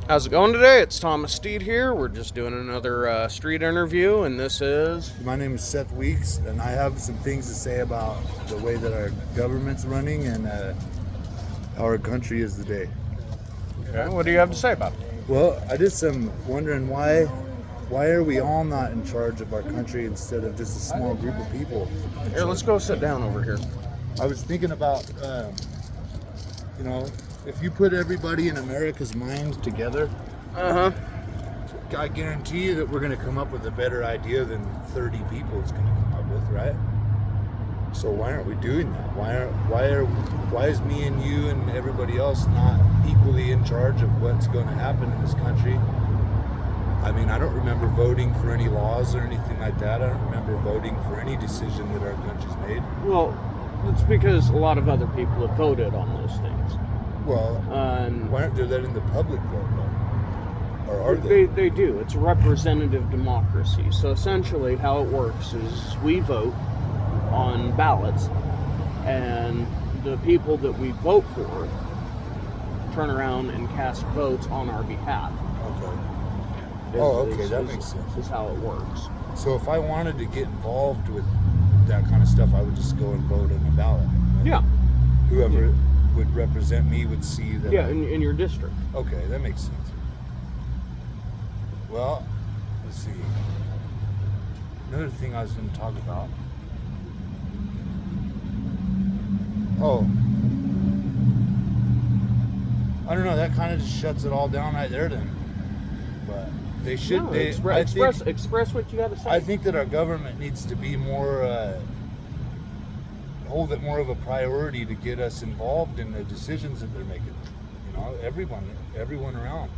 How's it going today? It's Thomas Steed here. We're just doing another street interview, and this is... My name is Seth Weeks, and I have some things to say about the way that our government's running and how our country is today. Okay, what do you have to say about it? Well, I just am wondering why are we all not in charge of our country instead of just a small group of people? Here, let's go sit down over here. I was thinking about, if you put everybody in America's mind together, I guarantee you that we're going to come up with a better idea than 30 people is going to come up with, right? So why aren't we doing that? Why is me and you and everybody else not equally in charge of what's going to happen in this country? I mean, I don't remember voting for any laws or anything like that. I don't remember voting for any decision that our country's made. Well, it's because a lot of other people have voted on those things. Well, why aren't they that in the public vote, though? Or are they? They do. It's a representative democracy. So essentially how it works is we vote on ballots, and the people that we vote for turn around and cast votes on our behalf. Okay. That makes sense. Is how it works. So if I wanted to get involved with that kind of stuff, I would just go and vote on a ballot. Yeah. Whoever would represent me would see that. Yeah, in your district. Okay, that makes sense. Well, let's see. Another thing I was going to talk about. Oh. I don't know, that kind of just shuts it all down right there then. But they should... No, express what you got to say. I think that our government needs to be more... hold it more of a priority to get us involved in the decisions that they're making. You know, everyone around.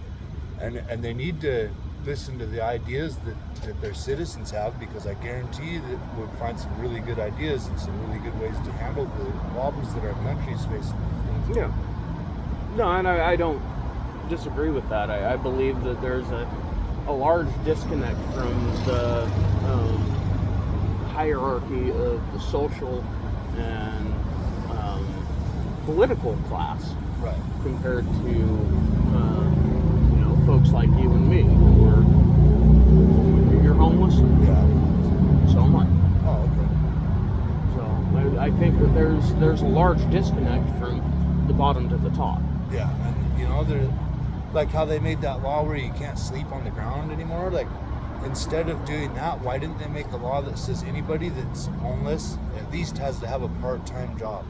And they need to listen to the ideas that their citizens have, because I guarantee that we'll find some really good ideas and some really good ways to handle the problems that our country is facing. Yeah. No, and I don't disagree with that. I believe that there's a large disconnect from the hierarchy of the social and political class, right, compared to folks like you and me who are... You're homeless? Yeah. So am I. Oh, okay. So I think that there's a large disconnect from the bottom to the top. Yeah, and they're like how they made that law where you can't sleep on the ground anymore. Like, instead of doing that, why didn't they make a law that says anybody that's homeless at least has to have a part-time job?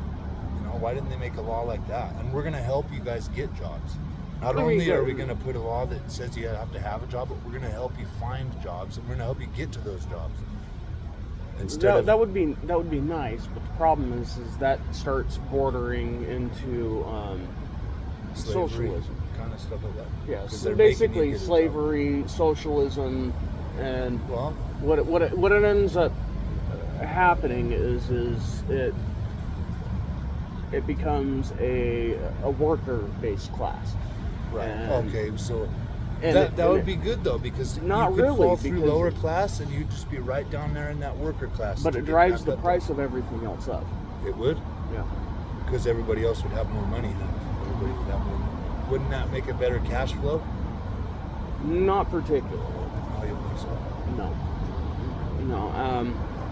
Why didn't they make a law like that? And we're going to help you guys get jobs. Not only are we going to put a law that says you have to have a job, but we're going to help you find jobs, and we're going to help you get to those jobs. That would be nice, but the problem is that starts bordering into socialism, kind of stuff like that. Yeah, so basically slavery, socialism, and what it ends up happening is it becomes a worker-based class. Right. Okay, so that would be good though, because not you could really fall through lower class and you'd just be right down there in that worker class. But it drives the price of everything else up. It would? Yeah. Because everybody else would have more money then. Everybody would have more money. Wouldn't that make a better cash flow? Not particularly. Oh, you think so? No.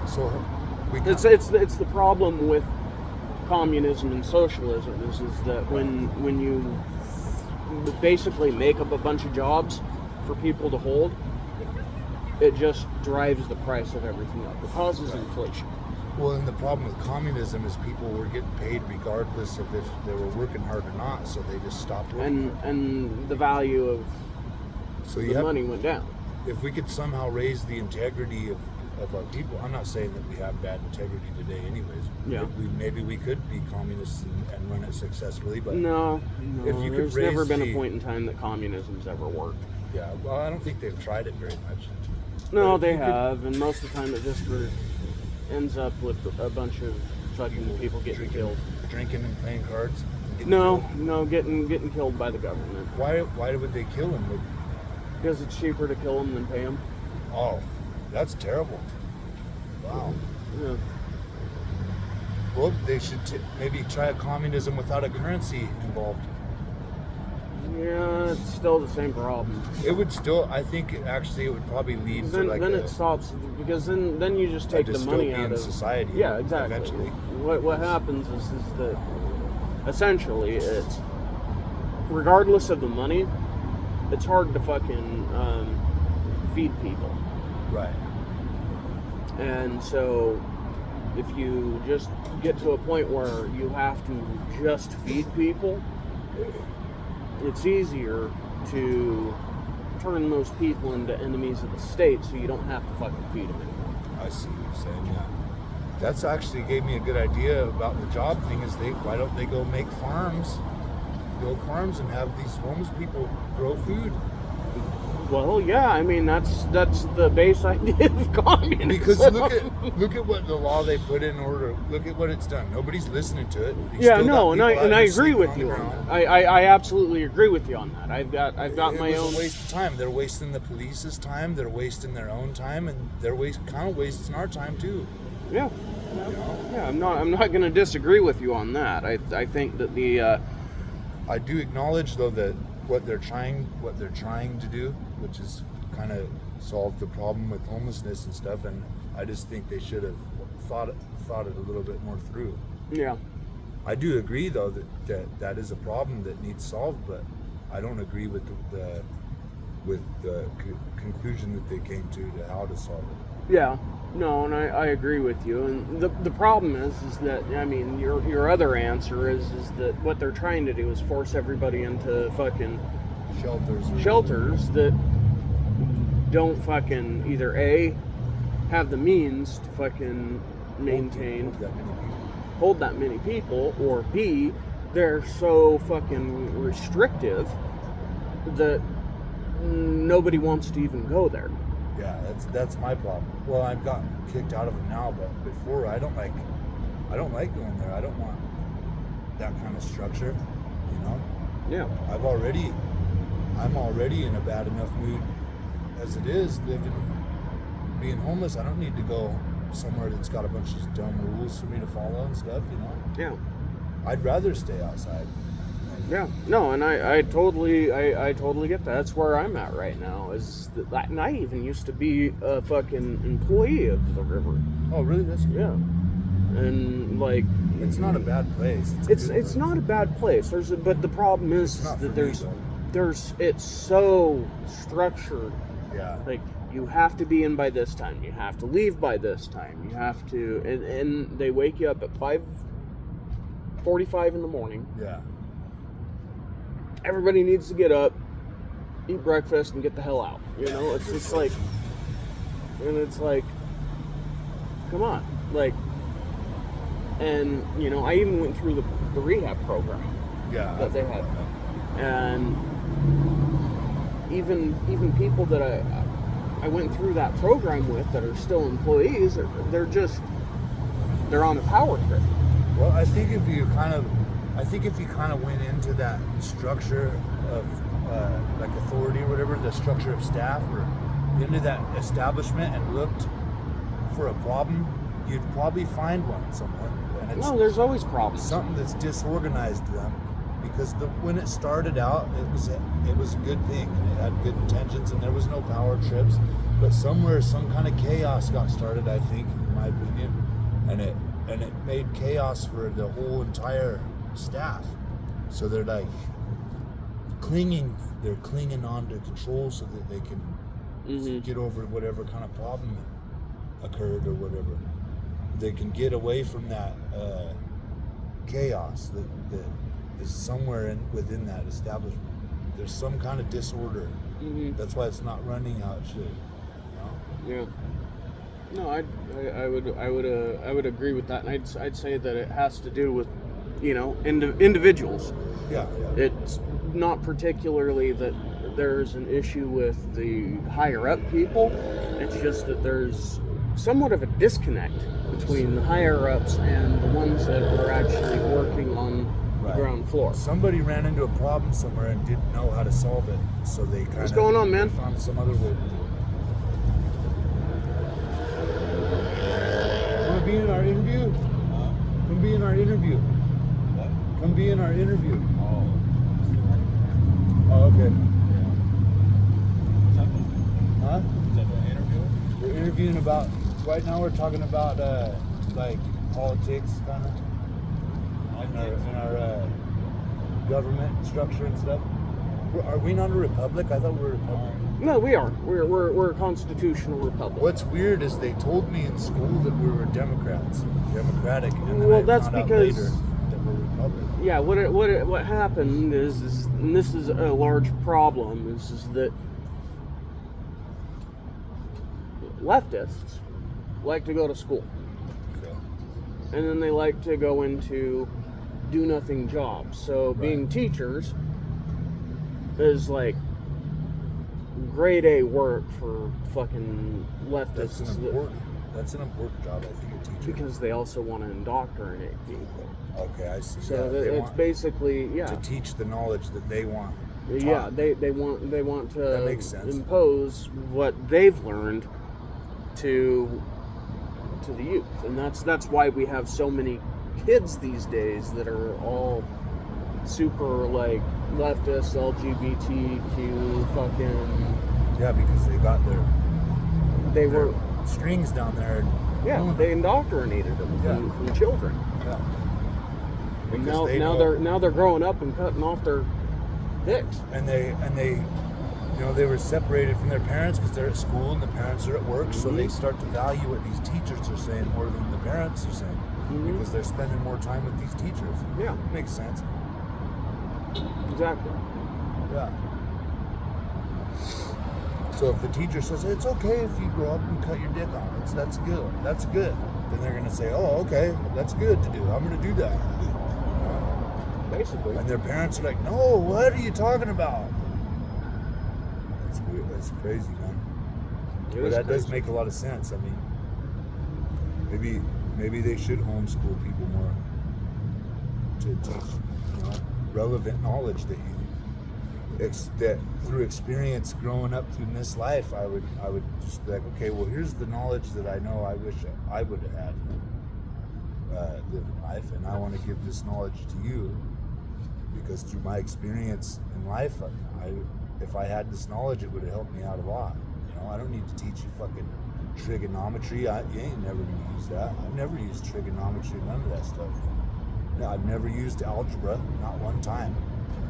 So it's the problem with communism and socialism is that when you basically make up a bunch of jobs for people to hold, it just drives the price of everything up. It causes inflation. Well, and the problem with communism is people were getting paid regardless of if they were working hard or not, so they just stopped working. And the value of the money went down. If we could somehow raise the integrity of our people, I'm not saying that we have bad integrity today anyways. Yeah. Maybe we could be communists and run it successfully, but no, if you could there's never been a point in time that communism's ever worked. Yeah, well, I don't think they've tried it very much. No, they have, and most of the time it just ends up with a bunch of fucking people getting killed. Drinking and playing cards? Getting killed by the government. Why would they kill him? Because it's cheaper to kill them than pay them. Oh, that's terrible. Wow. Yeah. Well, they should maybe try a communism without a currency involved. Yeah, it's still the same problem. It would still, I think, actually, it would probably lead to like then it stops, because then you just take the money out of society. Yeah, exactly. Eventually, what happens is that essentially it's, regardless of the money, it's hard to fucking feed people. Right. And so if you just get to a point where you have to just feed people, it's easier to turn those people into enemies of the state, so you don't have to fucking feed them anymore. I see what you're saying, yeah. That's actually gave me a good idea about the job thing, is why don't they go make farms, build farms, and have these homeless people grow food? Well, yeah, I mean, that's the base idea of communism. Because look at what the law they put in order. Look at what it's done. Nobody's listening to it. Yeah, no, and I agree with you on that. I absolutely agree with you on that. I've got my own. It's a waste of time. They're wasting the police's time. They're wasting their own time, and they're kind of wasting our time too. Yeah. Yeah, I'm not going to disagree with you on that. I think that I do acknowledge though that what they're trying to do, which is kind of solve the problem with homelessness and stuff, and I just think they should have thought it a little bit more through. Yeah. I do agree though that is a problem that needs solved, but I don't agree with the conclusion that they came to how to solve it. Yeah. No, and I agree with you. And the problem is that, I mean, your other answer is that what they're trying to do is force everybody into fucking shelters that don't fucking either A, have the means to fucking maintain, hold that many people, or B, they're so fucking restrictive that nobody wants to even go there. Yeah, that's my problem. Well, I've gotten kicked out of them now, but before I don't like going there. I don't want that kind of structure, you know? Yeah. I'm already in a bad enough mood as it is, being homeless. I don't need to go somewhere that's got a bunch of dumb rules for me to follow and stuff, you know? Yeah. I'd rather stay outside. Yeah, no, and I totally get that. That's where I'm at right now. And I even used to be a fucking employee of the river. Oh, really? That's good. Yeah. And like, it's not a bad place. It's not a bad place. But the problem is that it's so structured. Yeah. Like, you have to be in by this time. You have to leave by this time. You have to, and they wake you up at 5:45 in the morning. Yeah. Everybody needs to get up, eat breakfast, and get the hell out. You know, it's just like, and it's like, come on, like, and you know, I even went through the rehab program that they had, and even people that I went through that program with that are still employees, they're on a power trip. Well, I think if you kind of went into that structure of like authority or whatever, the structure of staff, or into that establishment and looked for a problem, you'd probably find one somewhere. And there's always problems. Something that's disorganized them, because when it started out, it was a good thing and it had good intentions and there was no power trips, but somewhere some kind of chaos got started, I think, in my opinion, and it made chaos for the whole entire staff. So they're like clinging on to control so that they can get over whatever kind of problem occurred or whatever. They can get away from that chaos that is somewhere within that establishment. There's some kind of disorder. That's why it's not running how it should. You know? Yeah. No, I would agree with that, and I'd say that it has to do with, you know, individuals. Yeah. It's not particularly that there's an issue with the higher up people. It's just that there's somewhat of a disconnect between the higher ups and the ones that are actually working on the ground floor. Somebody ran into a problem somewhere and didn't know how to solve it, so they kind of... What's going on, man? Found some other way. Want to be in our interview? Come be in our interview. What? Come be in our interview. Oh, okay. right? Huh? Is that the interview? We're interviewing about, right now we're talking about, like, politics, kind of, in our government structure and stuff. Are we not a republic? I thought we were a republic. No, we are. We're a constitutional republic. What's weird is they told me in school that we were Democrats, Democratic, and then Well, I that's found out because- later that we're Republic. Yeah, what happened is and this is a large problem, is that leftists like to go to school, Okay. and then they like to go into do-nothing jobs. So being teachers is like grade A work for fucking leftists. That's an important job, I think, a teacher. Because they also want to indoctrinate people. Okay, I see. So Yeah, they it's want basically to teach the knowledge that they want. Yeah, taught. they want That to makes sense. impose what they've learned to the youth, and that's why we have so many kids these days that are all super like leftist, LGBTQ, fucking. Yeah, because they got They their were strings down there. yeah, they indoctrinated them from children, Yeah. and Because they know- now they're growing up and cutting off their dicks. And they they were separated from their parents because they're at school and the parents are at work, so they start to value what these teachers are saying more than the parents are saying because they're spending more time with these teachers. Yeah, Makes sense. exactly. Yeah. So if the teacher says it's okay if you grow up and cut your dick off, that's good. That's good. Then they're gonna say, oh, okay, that's good to do. I'm gonna do that. Basically. And their parents are like, no, what are you talking about? It's weird. That's crazy, man. But that does make a lot of sense. I mean, maybe they should homeschool people more to teach, relevant knowledge that that through experience growing up through this life, I would just be like, okay, well, here's the knowledge that I know I wish I would have had living life, and I want to give this knowledge to you because through my experience in life, if I had this knowledge, it would have helped me out a lot. I don't need to teach you fucking trigonometry. You ain't never gonna use that. I've never used trigonometry, none of that stuff. No, I've never used algebra, not one time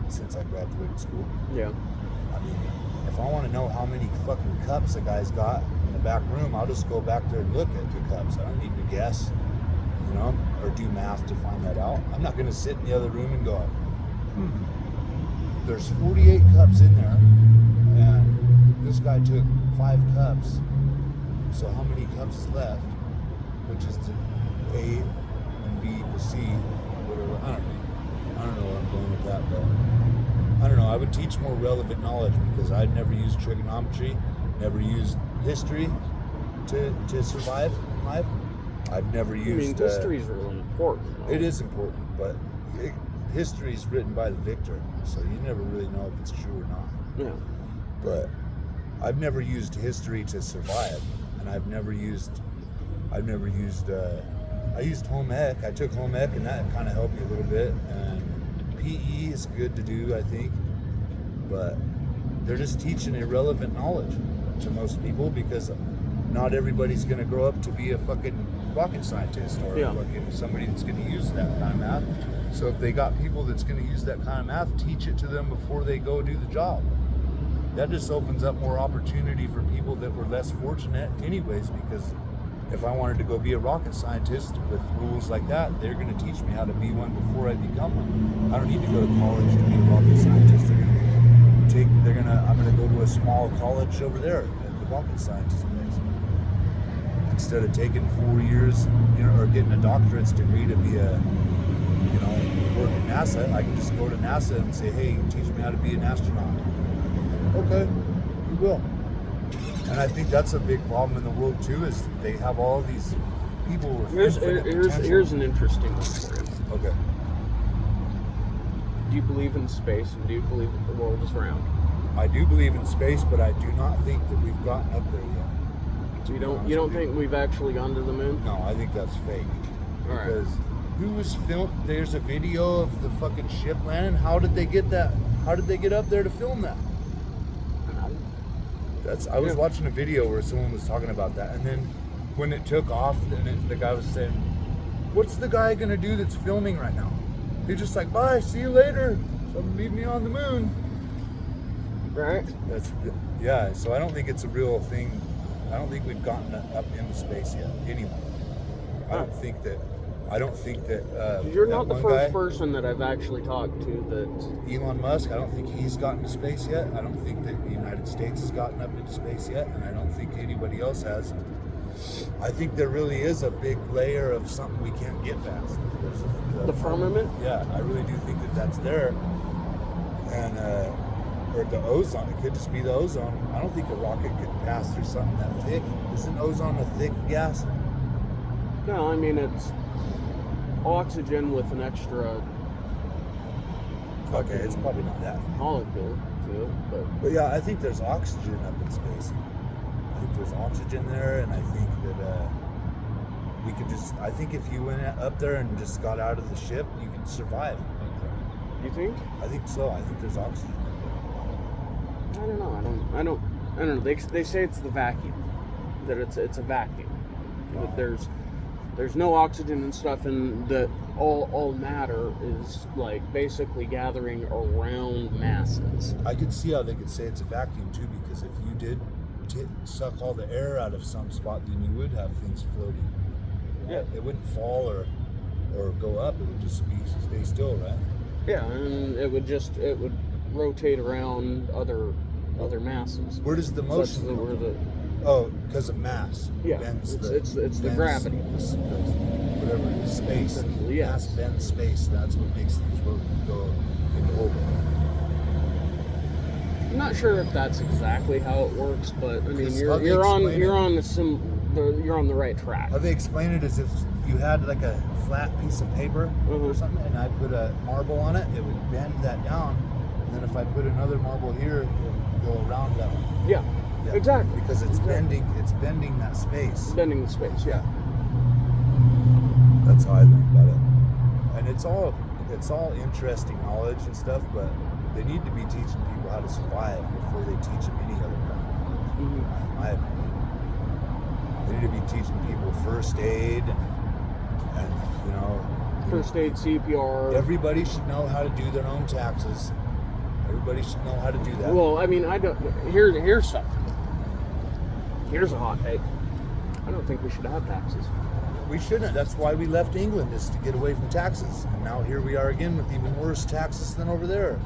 since I graduated school. Yeah. I mean, if I want to know how many fucking cups a guy's got in the back room, I'll just go back there and look at the cups. I don't need to guess, or do math to find that out. I'm not gonna sit in the other room and go, there's 48 cups in there, and this guy took 5 cups, so how many cups is left? Which is to A and B to C, whatever. I don't know where I'm going with that, but I don't know. I would teach more relevant knowledge because I'd never used trigonometry, never used history to survive in life. I've never used. History is really important. Though. It is important, but history is written by the victor, so you never really know if it's true or not. Yeah. But I've never used history to survive, and I used home ec. I took home ec, and that kind of helped me a little bit. And PE is good to do, I think, but they're just teaching irrelevant knowledge to most people because not everybody's going to grow up to be a fucking rocket scientist or fucking somebody that's going to use that kind of math. So if they got people that's going to use that kind of math, teach it to them before they go do the job. That just opens up more opportunity for people that were less fortunate anyways, because if I wanted to go be a rocket scientist with rules like that, they're going to teach me how to be one before I become one. I don't need to go to college to be a rocket scientist. I'm going to go to a small college over there at the rocket scientist place. Instead of taking 4 years, or getting a doctorate's degree to be work at NASA, I can just go to NASA and say, hey, teach me how to be an astronaut. Okay, we will. And I think that's a big problem in the world too, is they have all these people with infinite potential. Here's an interesting one for you. Okay. Do you believe in space, and do you believe that the world is round? I do believe in space, but I do not think that we've gotten up there yet. So you don't think we've actually gone to the moon? No, I think that's fake. All right. Because who was filmed? There's a video of the fucking ship landing. How did they get that? How did they get up there to film that? I was watching a video where someone was talking about that, and then when it took off, the guy was saying, "What's the guy gonna do that's filming right now? He's just like, bye, see you later. Come meet me on the moon." Right. So I don't think it's a real thing. I don't think we've gotten up into space yet. Anyway, I don't think that. You're that not the one first guy, person that I've actually talked to that. Elon Musk, I don't think he's gotten to space yet. I don't think that the United States has gotten up into space yet, and I don't think anybody else has. I think there really is a big layer of something we can't get past. The firmament? Yeah, I really do think that that's there. And, or the ozone. It could just be the ozone. I don't think a rocket could pass through something that thick. Isn't ozone a thick gas? No, I mean, it's oxygen with an extra. Okay, it's probably not that. Molecule to it, But yeah, I think there's oxygen up in space. I think there's oxygen there, and I think that we could just. I think if you went up there and just got out of the ship, you could survive. You think? I think so. I think there's oxygen up I don't know. I don't know. They say it's the vacuum. That it's a vacuum. That there's no oxygen and stuff, and that all matter is like basically gathering around masses. I could see how they could say it's a vacuum too, because if you did suck all the air out of some spot, then you would have things floating. Right? Yeah. It wouldn't fall or go up. It would just stay still, right? Yeah, and it would rotate around other masses. Where does the motion come from? Oh, because of mass. Yeah, it's the gravity. Whatever it is, space. Yes. Mass bends space. That's what makes things go into orbit. I'm not sure if that's exactly how it works, but I mean you're on the right track. How they explain it is if you had like a flat piece of paper or something, and I put a marble on it, it would bend that down, and then if I put another marble here, it would go around that one. Yeah. Exactly. Because it's bending that space. Bending the space, yeah. That's how I learned about it. And it's all interesting knowledge and stuff, but they need to be teaching people how to survive before they teach them any other kind of knowledge. In my opinion. They need to be teaching people first aid and first aid, CPR. Everybody should know how to do their own taxes. Everybody should know how to do that. Well, I mean, here's something. Here's a hot take. I don't think we should have taxes. We shouldn't. That's why we left England, is to get away from taxes. And now here we are again with even worse taxes than over there.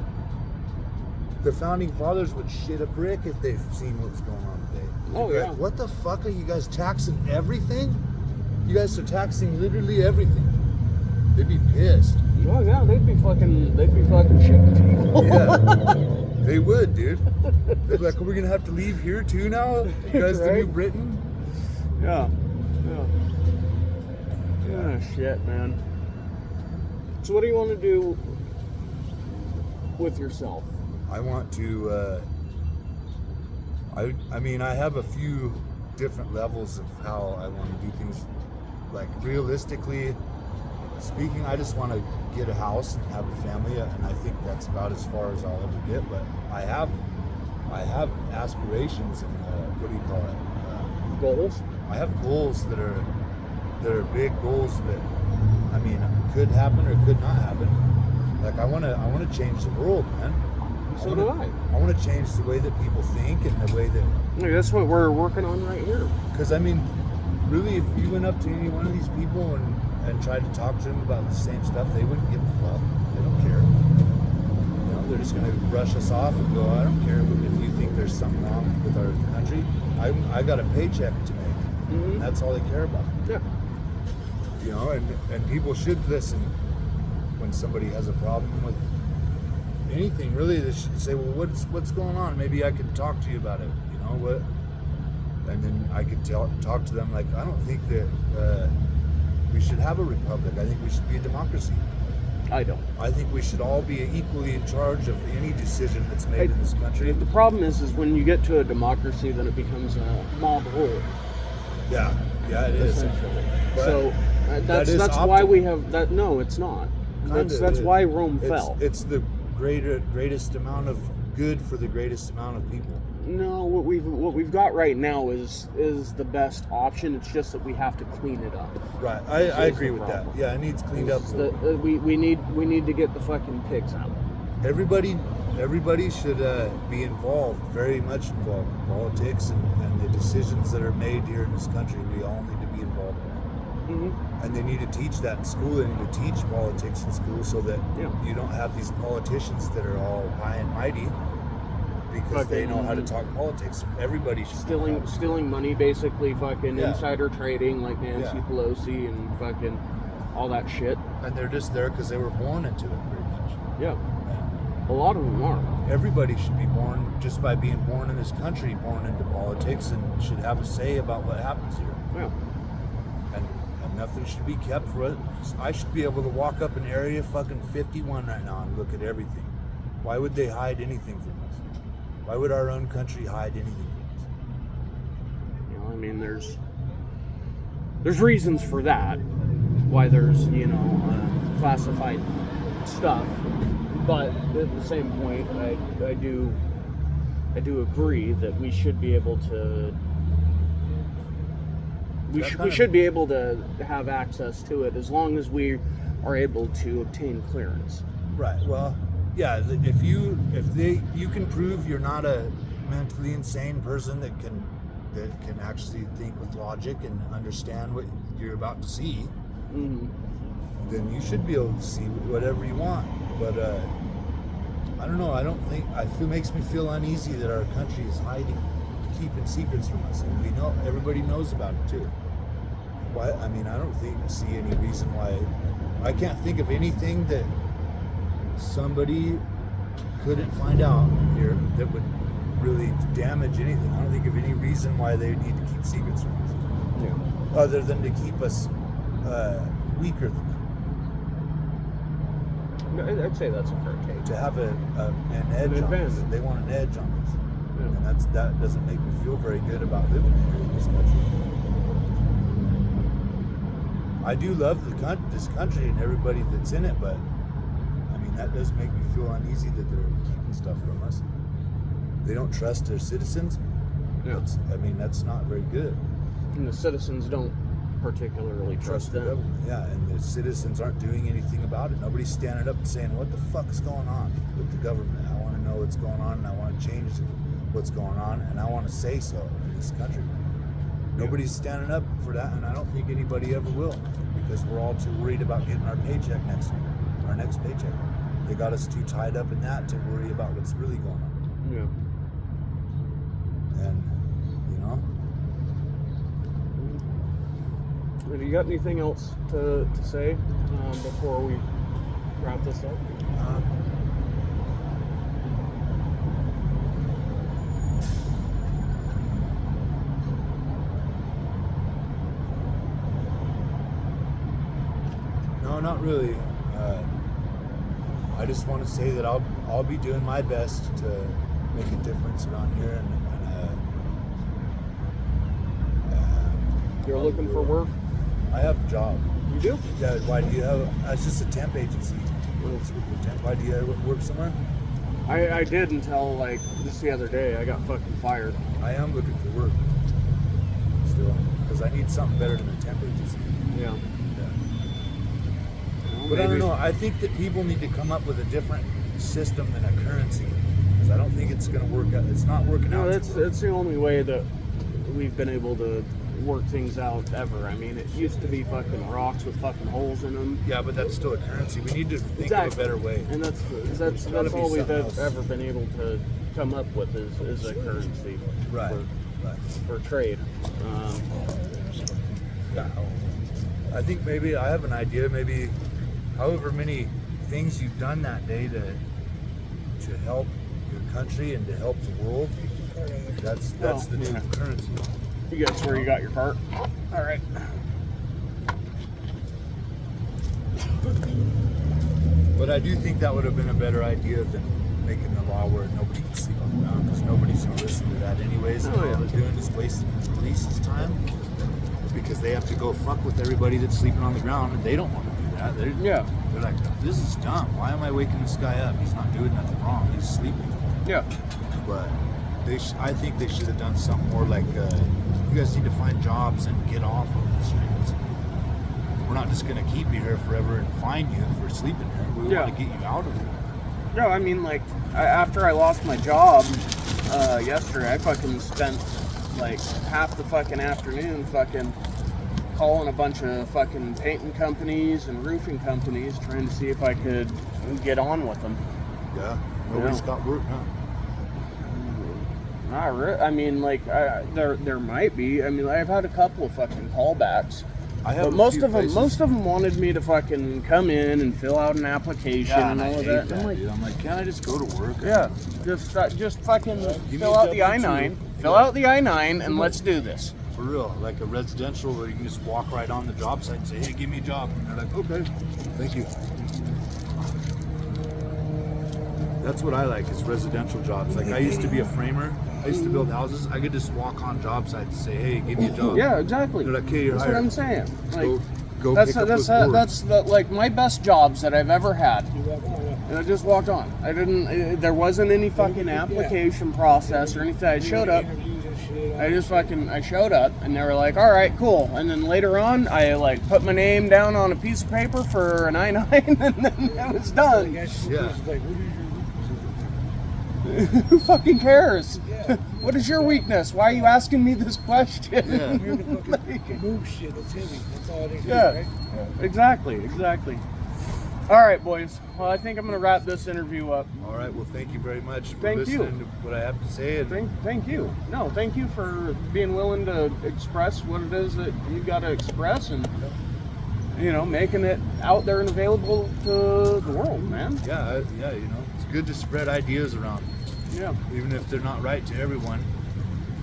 The founding fathers would shit a brick if they've seen what's going on today. Oh, yeah. Like, what the fuck are you guys taxing everything? You guys are taxing literally everything. They'd be pissed. Oh yeah, they'd be fucking shooting people. Yeah, they would, dude. They'd be like, "Are we gonna have to leave here too now? You guys, the New Britain?" Yeah. Shit, man. So, what do you want to do with yourself? I want to. I mean, I have a few different levels of how I want to do things. Like realistically speaking, I just want to get a house and have a family, and I think that's about as far as I'll ever get. But I have aspirations and what do you call it? Goals. I have goals that are big goals that I mean could happen or could not happen. Like I want to change the world, man. So do I. I want to change the way that people think and the way that. That's what we're working on right here. Because I mean, really, if you went up to any one of these people and tried to talk to them about the same stuff, they wouldn't give a fuck. They don't care. They're just going to brush us off and go, I don't care if you think there's something wrong with our country. I got a paycheck to make. Mm-hmm. That's all they care about. Yeah. And people should listen when somebody has a problem with anything. Really, they should say, well, what's going on? Maybe I could talk to you about it. What? And then I could talk to them like, I don't think that we should have a republic. I think we should be a democracy. I don't. I think we should all be equally in charge of any decision that's made in this country. The problem is when you get to a democracy, then it becomes a mob rule. Yeah, it is. So that's why we have that. No, it's not. That's why Rome fell. It's the greatest amount of good for the greatest amount of people. No, what we've got right now is the best option. It's just that we have to clean it up. Right, I agree with that. Yeah, it needs cleaned up. We need to get the fucking pigs out. Everybody should be involved, very much involved in politics and the decisions that are made here in this country. We all need to be involved in that. Mm-hmm. And they need to teach that in school. They need to teach politics in school so that you don't have these politicians that are all high and mighty because they know how to talk politics. Everybody should stealing money, basically fucking insider trading like Nancy Pelosi and fucking all that shit. And they're just there because they were born into it, pretty much. Yeah. A lot of them are. Everybody should be born, just by being born in this country, born into politics, and should have a say about what happens here. Yeah. And nothing should be kept for it. I should be able to walk up in area fucking 51 right now and look at everything. Why would they hide anything from us? Why would our own country hide anything from us? You know, I mean, there's reasons for that. Why there's, classified stuff. But at the same point, I do agree that we should be able to we should be able to have access to it as long as we are able to obtain clearance. Right. Well, yeah. If you can prove you're not a mentally insane person that can actually think with logic and understand what you're about to see, mm-hmm. then you should be able to see whatever you want. But I don't know. It makes me feel uneasy that our country is hiding, keeping secrets from us, and we know everybody knows about it too. Why? I mean, I don't see any reason why. I can't think of anything that somebody couldn't find out here that would really damage anything. I don't think of any reason why they need to keep secrets from us. Yeah. Other than to keep us weaker than them. I'd say that's a fair take. To have an edge on us. They want an edge on us. Yeah. And that doesn't make me feel very good about living here in this country. I do love this country and everybody that's in it, but I mean, that does make me feel uneasy that they're keeping stuff from us. They don't trust their citizens. Yeah. That's not very good. And the citizens don't particularly trust them. The government. Yeah, and the citizens aren't doing anything about it. Nobody's standing up and saying, what the fuck is going on with the government? I want to know what's going on, and I want to change what's going on, and I want to say so in this country. Nobody's standing up for that, and I don't think anybody ever will, because we're all too worried about getting our paycheck next week, our next paycheck. They got us too tied up in that to worry about what's really going on. Yeah. And, Have you got anything else to say before we wrap this up? No, not really. I just want to say that I'll be doing my best to make a difference around here. You're looking for work? I have a job. You do? Yeah. Why do you have? It's just a temp agency. Why do you work somewhere? I did until just the other day. I got fucking fired. I am looking for work still because I need something better than a temp agency. Yeah. Well, but I don't know. I think that people need to come up with a different system than a currency because I don't think it's going to work out. It's not working out. No, that's the only way that we've been able to work things out ever. I mean, it used to be fucking rocks with fucking holes in them. Yeah, but that's still a currency. We need to think of a better way. And that's all we've ever been able to come up with is a currency. Right. For trade. I think maybe I have an idea. Maybe however many things you've done that day to help your country and to help the world. That's the new currency. You guys where you got your cart? All right. But I do think that would have been a better idea than making the law where nobody can sleep on the ground because nobody's going to listen to that anyways. And all they're doing is wasting the police's time because they have to go fuck with everybody that's sleeping on the ground and they don't want to do that. They're like, this is dumb. Why am I waking this guy up? He's not doing nothing wrong. He's sleeping. Yeah. But I think they should have done something more like, you guys need to find jobs and get off of the streets. We're not just going to keep you here forever and fine you for sleeping here. We want to get you out of here. No, I mean, like, after I lost my job yesterday, I fucking spent like half the fucking afternoon fucking calling a bunch of fucking painting companies and roofing companies trying to see if I could get on with them. Yeah, nobody's got work, huh? I mean, like, there might be. I mean, I've had a couple of fucking callbacks. But most of them wanted me to fucking come in and fill out an application and all of that. I'm like, can't I just go to work? Yeah, just fucking fill out the I-9. Fill out the I-9 and let's do this. For real, like a residential where you can just walk right on the job site and say, hey, give me a job. And they're like, okay, thank you. That's what I like, is residential jobs. Like, I used to be a framer. I used to build houses. I could just walk on job sites and say, hey, give me a job. Yeah, exactly. They're like, hey, you're That's hired. what I'm saying. Like, go that's pick up those boards. that's like my best jobs that I've ever had. And I just walked on. I didn't. There wasn't any fucking application process or anything. I showed up. I showed up, and they were like, all right, cool. And then later on, I like put my name down on a piece of paper for an I-9, and then it was done. Yeah. Who fucking cares? Yeah. What is your weakness? Why are you asking me this question? Yeah. Move shit. It's heavy. That's all they do, Yeah. right? Exactly. All right, boys. Well, I think I'm going to wrap this interview up. All right. Well, thank you very much for Thank you. listening to what I have to say. And Thank you. No, thank you for being willing to express what it is that you got to express and, you know, making it out there and available to the world, man. yeah, you know, it's good to spread ideas around. Yeah. Even if they're not right to everyone,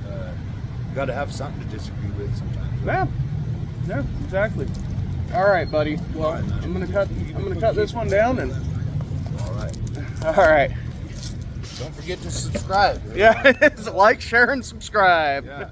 you got to have something to disagree with sometimes. Yeah, exactly. All right, buddy. Well, All right, man. I'm gonna cut this one down and. All right. Don't forget to subscribe. Yeah, like, share, and subscribe. Yeah.